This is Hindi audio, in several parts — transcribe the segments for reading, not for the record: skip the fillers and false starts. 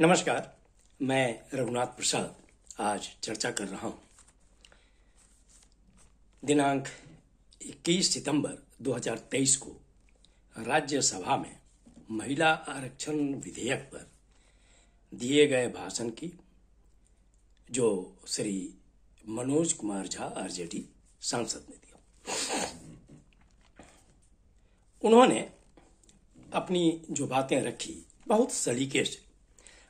नमस्कार, मैं रघुनाथ प्रसाद आज चर्चा कर रहा हूं। दिनांक 21 सितंबर 2023 को राज्यसभा में महिला आरक्षण विधेयक पर दिए गए भाषण की जो श्री मनोज कुमार झा आरजेडी सांसद ने दिया। उन्होंने अपनी जो बातें रखी बहुत सलीके से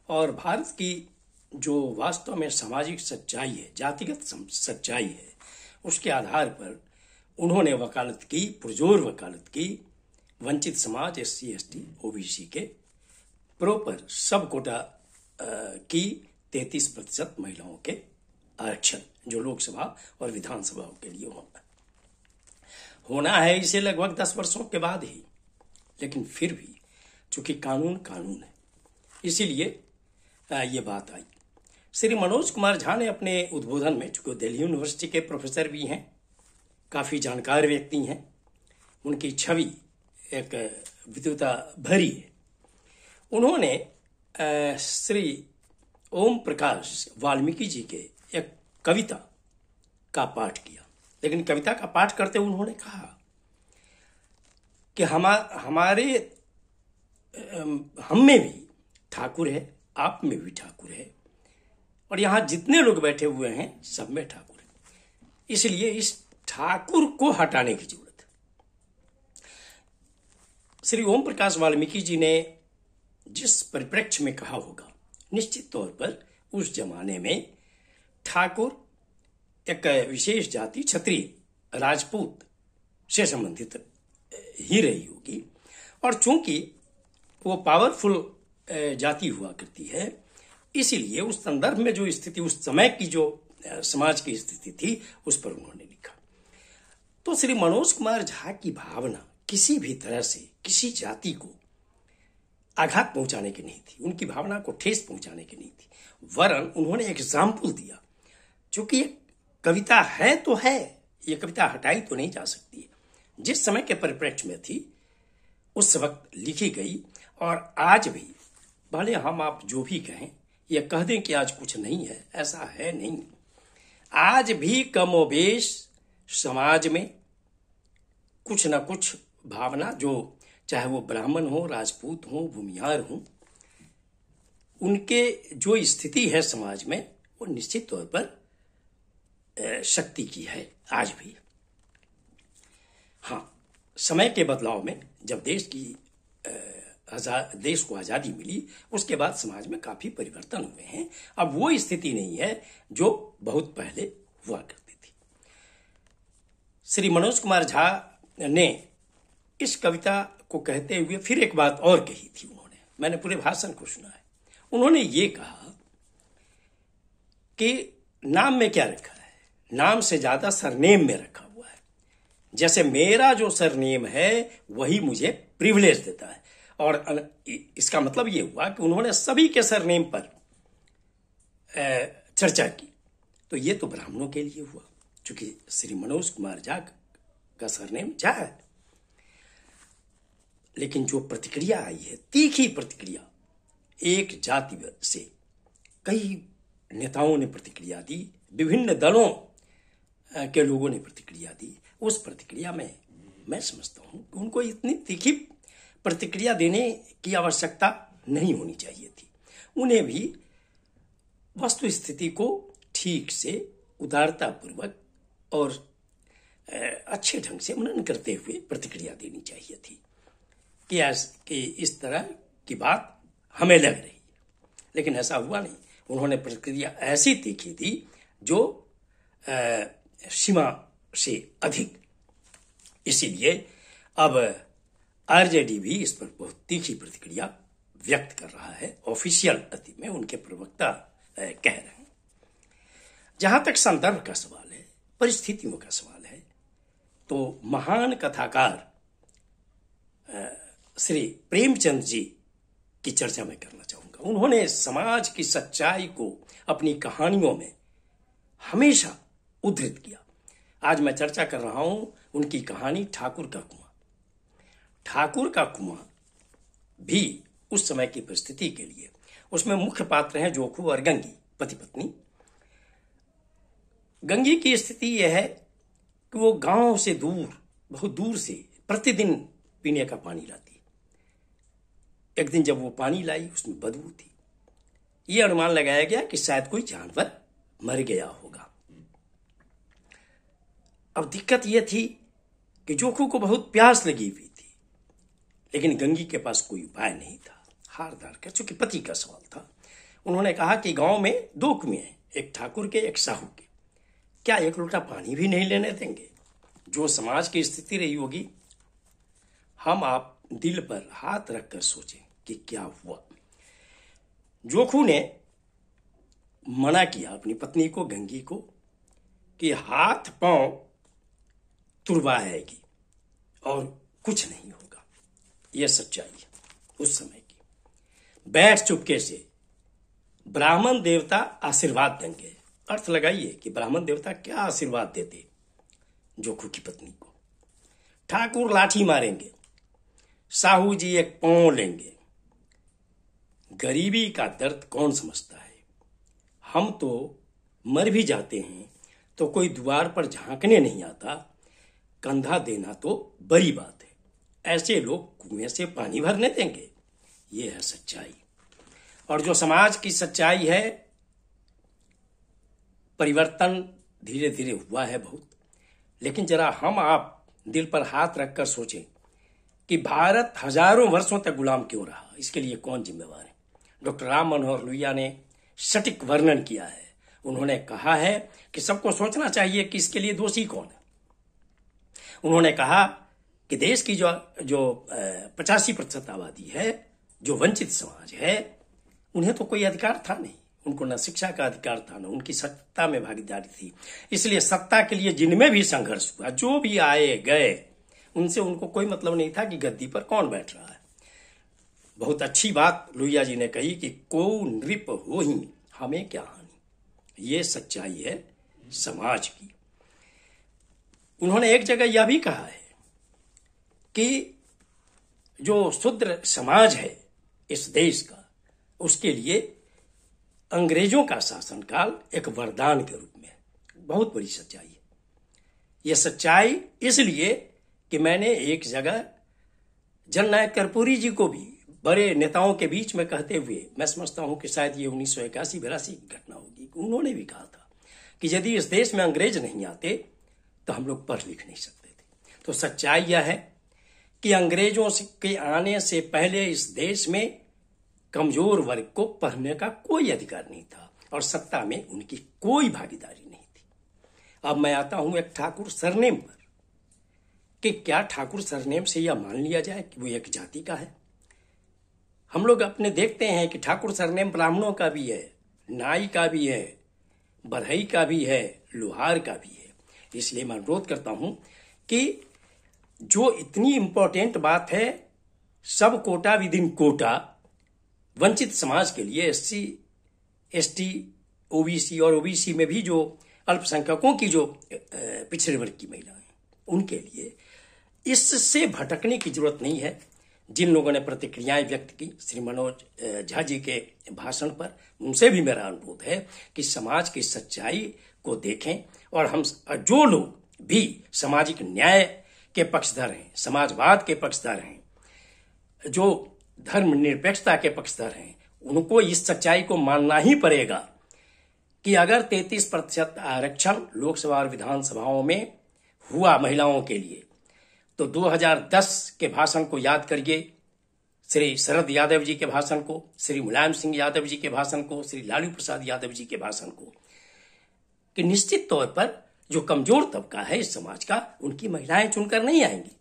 और भारत की जो वास्तव में सामाजिक सच्चाई है, जातिगत सच्चाई है, उसके आधार पर उन्होंने वकालत की, पुरजोर वकालत की वंचित समाज, SC, ST, OBC के प्रॉपर सब कोटा की 33% महिलाओं के आरक्षण जो लोकसभा और विधानसभा के लिए होना है। इसे लगभग 10 वर्षों के बाद ही, लेकिन फिर भी चूंकि कानून है, इसीलिए ये बात आई। श्री मनोज कुमार झा ने अपने उद्बोधन में, चूंकि दिल्ली यूनिवर्सिटी के प्रोफेसर भी हैं, काफी जानकार व्यक्ति हैं, उनकी छवि एक विद्वता भरी है। उन्होंने श्री ओम प्रकाश वाल्मीकि जी के एक कविता का पाठ किया, लेकिन कविता का पाठ करते हुए उन्होंने कहा कि हम में भी ठाकुर है, आप में भी ठाकुर है, और यहां जितने लोग बैठे हुए हैं सब में ठाकुर है। इसलिए इस ठाकुर को हटाने की जरूरत है। श्री ओम प्रकाश वाल्मीकि जी ने जिस परिप्रेक्ष्य में कहा होगा, निश्चित तौर पर उस जमाने में ठाकुर एक विशेष जाति, क्षत्रिय, राजपूत से संबंधित ही रही होगी, और चूंकि वो पावरफुल जाति हुआ करती है, इसीलिए उस संदर्भ में जो स्थिति, उस समय की जो समाज की स्थिति थी, उस पर उन्होंने लिखा। तो श्री मनोज कुमार झा की भावना किसी भी तरह से किसी जाति को आघात पहुंचाने की नहीं थी, उनकी भावना को ठेस पहुंचाने की नहीं थी, वरन उन्होंने एग्जाम्पल दिया। चूंकि ये कविता है तो है, ये कविता हटाई तो नहीं जा सकती, जिस समय के परिप्रेक्ष्य में थी उस वक्त लिखी गई। और आज भी भले हम आप जो भी कहें, ये कह दें कि आज कुछ नहीं है, ऐसा है नहीं। आज भी कमोबेश समाज में कुछ न कुछ भावना, जो चाहे वो ब्राह्मण हो, राजपूत हो, भूमिहार हो, उनके जो स्थिति है समाज में, वो निश्चित तौर पर शक्ति की है आज भी। हाँ, समय के बदलाव में जब देश को आजादी मिली, उसके बाद समाज में काफी परिवर्तन हुए हैं। अब वो स्थिति नहीं है जो बहुत पहले हुआ करती थी। श्री मनोज कुमार झा ने इस कविता को कहते हुए फिर एक बात और कही थी उन्होंने, मैंने पूरे भाषण को सुना है। उन्होंने ये कहा कि नाम में क्या रखा है, नाम से ज्यादा सरनेम में रखा हुआ है। जैसे मेरा जो सरनेम है वही मुझे प्रिविलेज देता है, और इसका मतलब यह हुआ कि उन्होंने सभी के सरनेम पर चर्चा की। तो ये तो ब्राह्मणों के लिए हुआ, क्योंकि श्री मनोज कुमार झा का सरनेम झा है। लेकिन जो प्रतिक्रिया आई है, तीखी प्रतिक्रिया, एक जाति से कई नेताओं ने प्रतिक्रिया दी, विभिन्न दलों के लोगों ने प्रतिक्रिया दी। उस प्रतिक्रिया में मैं समझता हूं कि उनको इतनी तीखी प्रतिक्रिया देने की आवश्यकता नहीं होनी चाहिए थी। उन्हें भी वस्तु स्थिति को ठीक से, उदारतापूर्वक और अच्छे ढंग से मनन करते हुए प्रतिक्रिया देनी चाहिए थी कि इस तरह की बात हमें लग रही, लेकिन ऐसा हुआ नहीं। उन्होंने प्रतिक्रिया ऐसी तीखी दी जो सीमा से अधिक। इसीलिए अब आरजेडी भी इस पर बहुत तीखी प्रतिक्रिया व्यक्त कर रहा है, ऑफिशियल अति में उनके प्रवक्ता कह रहे हैं। जहां तक संदर्भ का सवाल है, परिस्थितियों का सवाल है, तो महान कथाकार श्री प्रेमचंद जी की चर्चा मैं करना चाहूंगा। उन्होंने समाज की सच्चाई को अपनी कहानियों में हमेशा उद्धृत किया। आज मैं चर्चा कर रहा हूं उनकी कहानी ठाकुर का कुआं। ठाकुर का कुआं भी उस समय की परिस्थिति के लिए उसमें मुख्य पात्र हैं जोखू और गंगी, पति पत्नी। गंगी की स्थिति यह है कि वो गांव से दूर, बहुत दूर से प्रतिदिन पीने का पानी लाती। एक दिन जब वो पानी लाई, उसमें बदबू थी। ये अनुमान लगाया गया कि शायद कोई जानवर मर गया होगा। अब दिक्कत यह थी कि जोखू को बहुत प्यास लगी हुई थी, लेकिन गंगी के पास कोई उपाय नहीं था। हार डाल कर, चूंकि पति का सवाल था, उन्होंने कहा कि गांव में 2 कुएं हैं, एक ठाकुर के, एक साहू के, क्या एक लोटा पानी भी नहीं लेने देंगे? जो समाज की स्थिति रही होगी, हम आप दिल पर हाथ रखकर सोचें कि क्या हुआ। जोखू ने मना किया अपनी पत्नी को, गंगी को, कि हाथ पांव तुड़वा आएगी और कुछ नहीं होगा। यह सच्चाई उस समय की। बैठ चुपके से, ब्राह्मण देवता आशीर्वाद देंगे। अर्थ लगाइए कि ब्राह्मण देवता क्या आशीर्वाद देते जोखू की पत्नी को। ठाकुर लाठी मारेंगे, साहू जी एक पांव लेंगे। गरीबी का दर्द कौन समझता है? हम तो मर भी जाते हैं तो कोई द्वार पर झांकने नहीं आता, कंधा देना तो बड़ी बात है। ऐसे लोग कुएं से पानी भरने देंगे? ये है सच्चाई। और जो समाज की सच्चाई है, परिवर्तन धीरे धीरे हुआ है बहुत, लेकिन जरा हम आप दिल पर हाथ रखकर सोचें कि भारत हजारों वर्षों तक गुलाम क्यों रहा? इसके लिए कौन जिम्मेवार है? डॉक्टर राम मनोहर लोहिया ने सटीक वर्णन किया है। उन्होंने कहा है कि सबको सोचना चाहिए कि इसके लिए दोषी कौन है। उन्होंने कहा कि देश की जो 85% आबादी है, जो वंचित समाज है, उन्हें तो कोई अधिकार था नहीं। उनको न शिक्षा का अधिकार था, न उनकी सत्ता में भागीदारी थी। इसलिए सत्ता के लिए जिनमें भी संघर्ष हुआ, जो भी आए गए, उनसे उनको कोई मतलब नहीं था कि गद्दी पर कौन बैठ रहा है। बहुत अच्छी बात लोहिया जी ने कही कि को नृप हो ही, हमें क्या हानि। ये सच्चाई है समाज की। उन्होंने एक जगह यह भी कहा है कि जो शूद्र समाज है इस देश का, उसके लिए अंग्रेजों का शासनकाल एक वरदान के रूप में है। बहुत बड़ी सच्चाई है। यह सच्चाई इसलिए कि मैंने एक जगह जननायक कर्पूरी जी को भी बड़े नेताओं के बीच में कहते हुए, मैं समझता हूं कि शायद ये 1981-82 की घटना होगी, उन्होंने भी कहा था कि यदि इस देश में अंग्रेज नहीं आते तो हम लोग पढ़ लिख नहीं सकते थे। तो सच्चाई यह है कि अंग्रेजों के आने से पहले इस देश में कमजोर वर्ग को पढ़ने का कोई अधिकार नहीं था और सत्ता में उनकी कोई भागीदारी नहीं थी। अब मैं आता हूं एक ठाकुर सरनेम पर, कि क्या ठाकुर सरनेम से यह मान लिया जाए कि वो एक जाति का है? हम लोग अपने देखते हैं कि ठाकुर सरनेम ब्राह्मणों का भी है, नाई का भी है, बढ़ई का भी है, लोहार का भी है। इसलिए मैं अनुरोध करता हूं कि जो इतनी इंपॉर्टेंट बात है, सब कोटा विद इन कोटा, वंचित समाज के लिए SC, ST, OBC और OBC में भी जो अल्पसंख्यकों की जो पिछड़े वर्ग की महिलाएं, उनके लिए इससे भटकने की जरूरत नहीं है। जिन लोगों ने प्रतिक्रियाएं व्यक्त की श्री मनोज झा जी के भाषण पर, उनसे भी मेरा अनुरोध है कि समाज की सच्चाई को देखें और हम जो लोग भी सामाजिक न्याय के पक्षधर हैं, समाजवाद के पक्षधर हैं, जो धर्मनिरपेक्षता के पक्षधर हैं, उनको इस सच्चाई को मानना ही पड़ेगा कि अगर 33% आरक्षण लोकसभा और विधानसभाओं में हुआ महिलाओं के लिए, तो 2010 के भाषण को याद करिए, श्री शरद यादव जी के भाषण को, श्री मुलायम सिंह यादव जी के भाषण को, श्री लालू प्रसाद यादव जी के भाषण को, कि निश्चित तौर पर जो कमजोर तबका है इस समाज का, उनकी महिलाएं चुनकर नहीं आएंगी।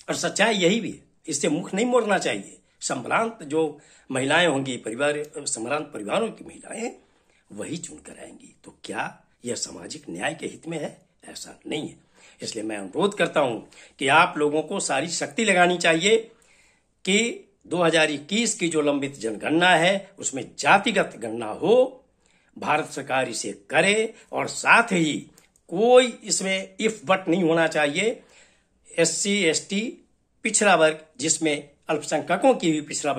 और सच्चाई यही भी है, इससे मुख नहीं मोड़ना चाहिए। संभ्रांत जो महिलाएं होंगी, संभ्रांत परिवारों की महिलाएं, वही चुनकर आएंगी। तो क्या यह सामाजिक न्याय के हित में है? ऐसा नहीं है। इसलिए मैं अनुरोध करता हूं कि आप लोगों को सारी शक्ति लगानी चाहिए कि 2021 की जो लंबित जनगणना है उसमें जातिगत गणना हो, भारत सरकार इसे करे, और साथ ही कोई इसमें इफ बट नहीं होना चाहिए। SC, ST, पिछड़ा वर्ग जिसमें अल्पसंख्यकों की भी पिछड़ा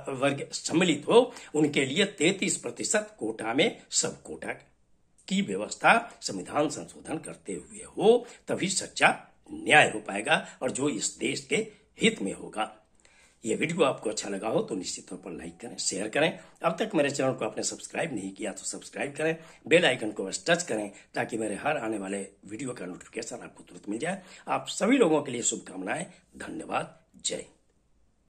वर्ग सम्मिलित हो, उनके लिए 33% कोटा में सब कोटा की व्यवस्था संविधान संशोधन करते हुए हो, तभी सच्चा न्याय हो पाएगा और जो इस देश के हित में होगा। ये वीडियो आपको अच्छा लगा हो तो निश्चित तौर पर लाइक करें, शेयर करें। अब तक मेरे चैनल को आपने सब्सक्राइब नहीं किया तो सब्सक्राइब करें, बेल आइकन को बस टच करें ताकि मेरे हर आने वाले वीडियो का नोटिफिकेशन आपको तुरंत मिल जाए। आप सभी लोगों के लिए शुभकामनाएं। धन्यवाद। जय।